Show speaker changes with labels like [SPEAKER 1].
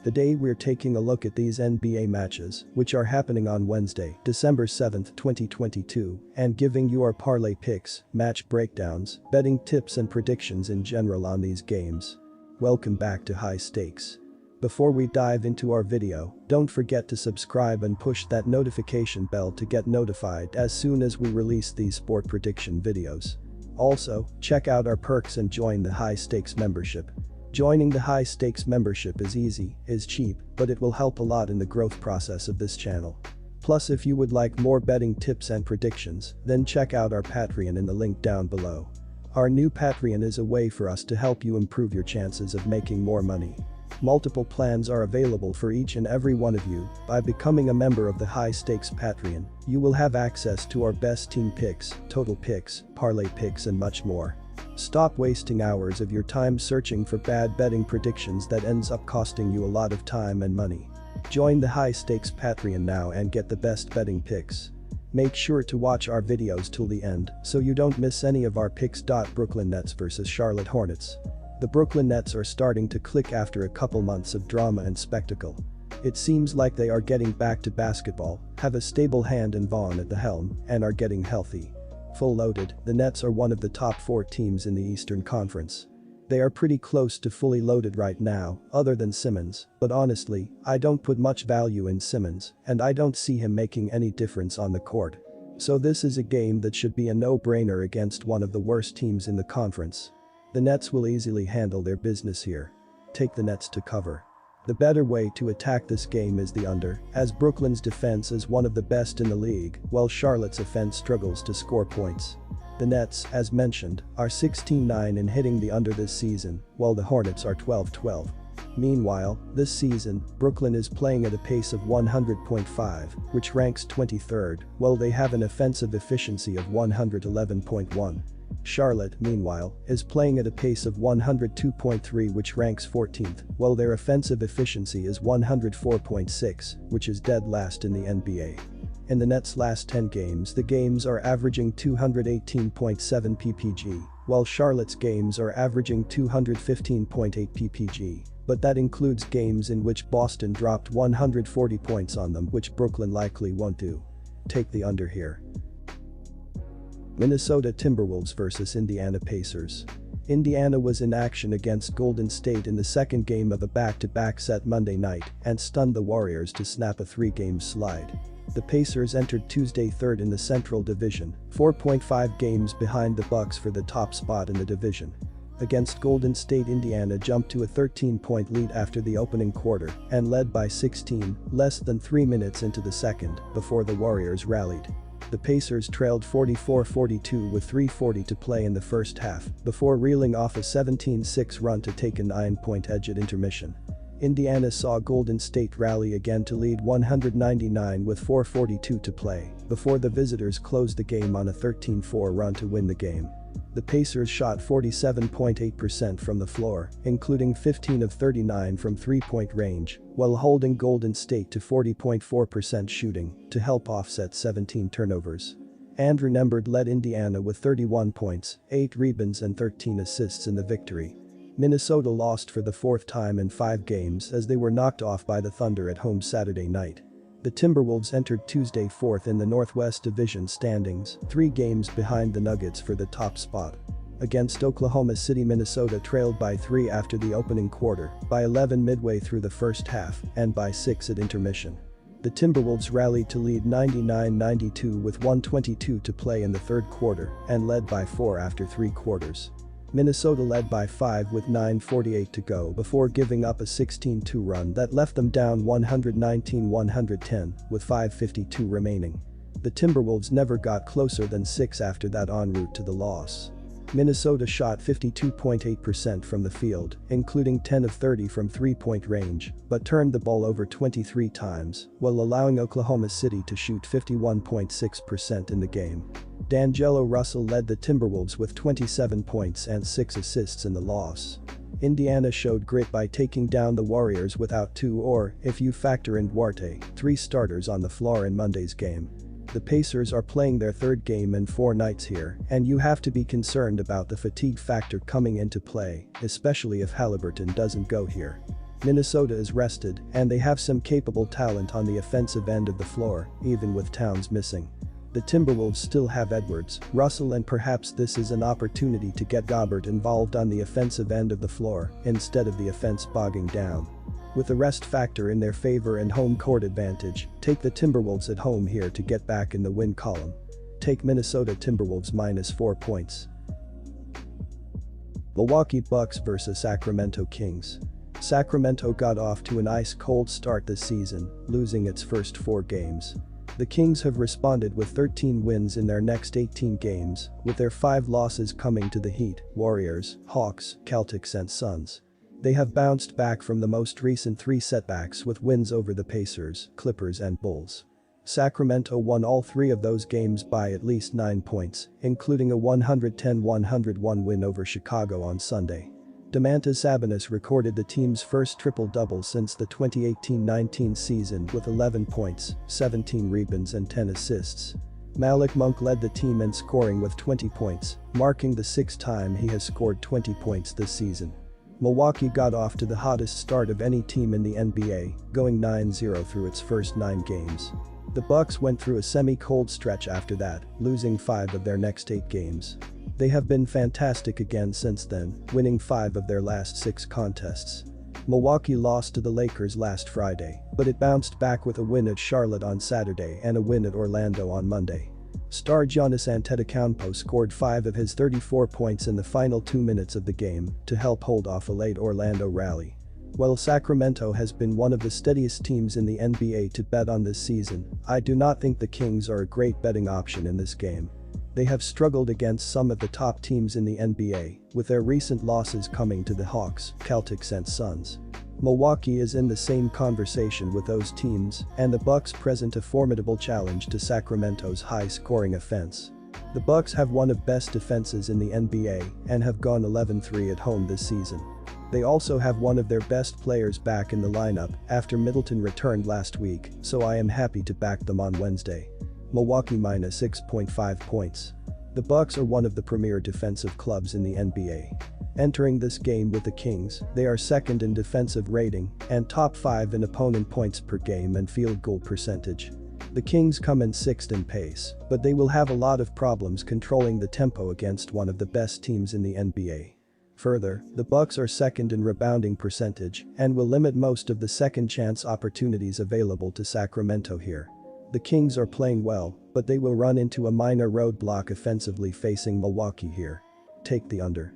[SPEAKER 1] Today we're taking a look at these NBA matches, which are happening on Wednesday, December 7, 2022, and giving you our parlay picks, match breakdowns, betting tips and predictions in general on these games. Welcome back to High Stakes. Before we dive into our video, don't forget to subscribe and push that notification bell to get notified as soon as we release these sport prediction videos. Also, check out our perks and join the High Stakes membership. Joining the High Stakes membership is easy, is cheap, but it will help a lot in the growth process of this channel. Plus, if you would like more betting tips and predictions, then check out our Patreon in the link down below. Our new Patreon is a way for us to help you improve your chances of making more money. Multiple plans are available for each and every one of you. By becoming a member of the High Stakes Patreon, you will have access to our best team picks, total picks, parlay picks and much more. Stop wasting hours of your time searching for bad betting predictions that ends up costing you a lot of time and money. Join the High Stakes Patreon now and get the best betting picks. Make sure to watch our videos till the end so you don't miss any of our picks. Brooklyn Nets vs Charlotte Hornets. The Brooklyn Nets are starting to click after a couple months of drama and spectacle. It seems like they are getting back to basketball, have a stable hand in Vaughn at the helm, and are getting healthy. Full loaded, the Nets are one of the top 4 teams in the Eastern Conference. They are pretty close to fully loaded right now, other than Simmons, but honestly, I don't put much value in Simmons, and I don't see him making any difference on the court. So this is a game that should be a no-brainer against one of the worst teams in the conference. The Nets will easily handle their business here. Take the Nets to cover. The better way to attack this game is the under, as Brooklyn's defense is one of the best in the league, while Charlotte's offense struggles to score points. The Nets, as mentioned, are 16-9 in hitting the under this season, while the Hornets are 12-12. Meanwhile, this season, Brooklyn is playing at a pace of 100.5, which ranks 23rd, while they have an offensive efficiency of 111.1. Charlotte, meanwhile, is playing at a pace of 102.3, which ranks 14th, while their offensive efficiency is 104.6, which is dead last in the NBA. In the Nets' last 10 games, the games are averaging 218.7 ppg, while Charlotte's games are averaging 215.8 ppg, but that includes games in which Boston dropped 140 points on them, which Brooklyn likely won't do. Take the under here. Minnesota Timberwolves vs Indiana Pacers. Indiana was in action against Golden State in the second game of a back-to-back set Monday night and stunned the Warriors to snap a 3-game slide. The Pacers entered Tuesday third in the Central Division, 4.5 games behind the Bucks for the top spot in the division. Against Golden State, Indiana jumped to a 13-point lead after the opening quarter and led by 16, less than 3 minutes into the second, before the Warriors rallied. The Pacers trailed 44-42 with 3:40 to play in the first half, before reeling off a 17-6 run to take a 9-point edge at intermission. Indiana saw Golden State rally again to lead 199 with 4:42 to play, before the visitors closed the game on a 13-4 run to win the game. The Pacers shot 47.8% from the floor, including 15 of 39 from three-point range, while holding Golden State to 40.4% shooting to help offset 17 turnovers. Andrew Nembhard led Indiana with 31 points, 8 rebounds and 13 assists in the victory. Minnesota lost for the 4th time in 5 games as they were knocked off by the Thunder at home Saturday night. The Timberwolves entered Tuesday 4th in the Northwest Division standings, 3 games behind the Nuggets for the top spot. Against Oklahoma City, Minnesota trailed by 3 after the opening quarter, by 11 midway through the first half, and by 6 at intermission. The Timberwolves rallied to lead 99-92 with 1:22 to play in the third quarter and led by 4 after 3 quarters. Minnesota led by 5 with 9:48 to go before giving up a 16-2 run that left them down 119-110 with 5:52 remaining. The Timberwolves never got closer than 6 after that en route to the loss. Minnesota shot 52.8% from the field, including 10 of 30 from three-point range, but turned the ball over 23 times, while allowing Oklahoma City to shoot 51.6% in the game. D'Angelo Russell led the Timberwolves with 27 points and 6 assists in the loss. Indiana showed grit by taking down the Warriors without 2 or, if you factor in Duarte, 3 starters on the floor in Monday's game. The Pacers are playing their 3rd game in 4 nights here, and you have to be concerned about the fatigue factor coming into play, especially if Haliburton doesn't go here. Minnesota is rested, and they have some capable talent on the offensive end of the floor, even with Towns missing. The Timberwolves still have Edwards, Russell, and perhaps this is an opportunity to get Gobert involved on the offensive end of the floor instead of the offense bogging down. With the rest factor in their favor and home court advantage, take the Timberwolves at home here to get back in the win column. Take Minnesota Timberwolves -4 points. Milwaukee Bucks vs Sacramento Kings. Sacramento got off to an ice-cold start this season, losing its first 4 games. The Kings have responded with 13 wins in their next 18 games, with their 5 losses coming to the Heat, Warriors, Hawks, Celtics and Suns. They have bounced back from the most recent 3 setbacks with wins over the Pacers, Clippers and Bulls. Sacramento won all 3 of those games by at least 9 points, including a 110-101 win over Chicago on Sunday. Domantas Sabonis recorded the team's first triple-double since the 2018-19 season with 11 points, 17 rebounds and 10 assists. Malik Monk led the team in scoring with 20 points, marking the 6th time he has scored 20 points this season. Milwaukee got off to the hottest start of any team in the NBA, going 9-0 through its first 9 games. The Bucks went through a semi-cold stretch after that, losing 5 of their next 8 games. They have been fantastic again since then, winning 5 of their last 6 contests. Milwaukee lost to the Lakers last Friday, but it bounced back with a win at Charlotte on Saturday and a win at Orlando on Monday. Star Giannis Antetokounmpo scored 5 of his 34 points in the final 2 minutes of the game to help hold off a late Orlando rally. While Sacramento has been one of the steadiest teams in the NBA to bet on this season, I do not think the Kings are a great betting option in this game. They have struggled against some of the top teams in the NBA, with their recent losses coming to the Hawks, Celtics and Suns. Milwaukee is in the same conversation with those teams, and the Bucks present a formidable challenge to Sacramento's high-scoring offense. The Bucks have one of the best defenses in the NBA and have gone 11-3 at home this season. They also have one of their best players back in the lineup after Middleton returned last week, so I am happy to back them on Wednesday. Milwaukee -6.5 points. The Bucks are one of the premier defensive clubs in the NBA. Entering this game with the Kings, they are second in defensive rating and top 5 in opponent points per game and field goal percentage. The Kings come in 6th in pace, but they will have a lot of problems controlling the tempo against one of the best teams in the NBA. Further, the Bucks are second in rebounding percentage and will limit most of the second chance opportunities available to Sacramento here. The Kings are playing well, but they will run into a minor roadblock offensively facing Milwaukee here. Take the under.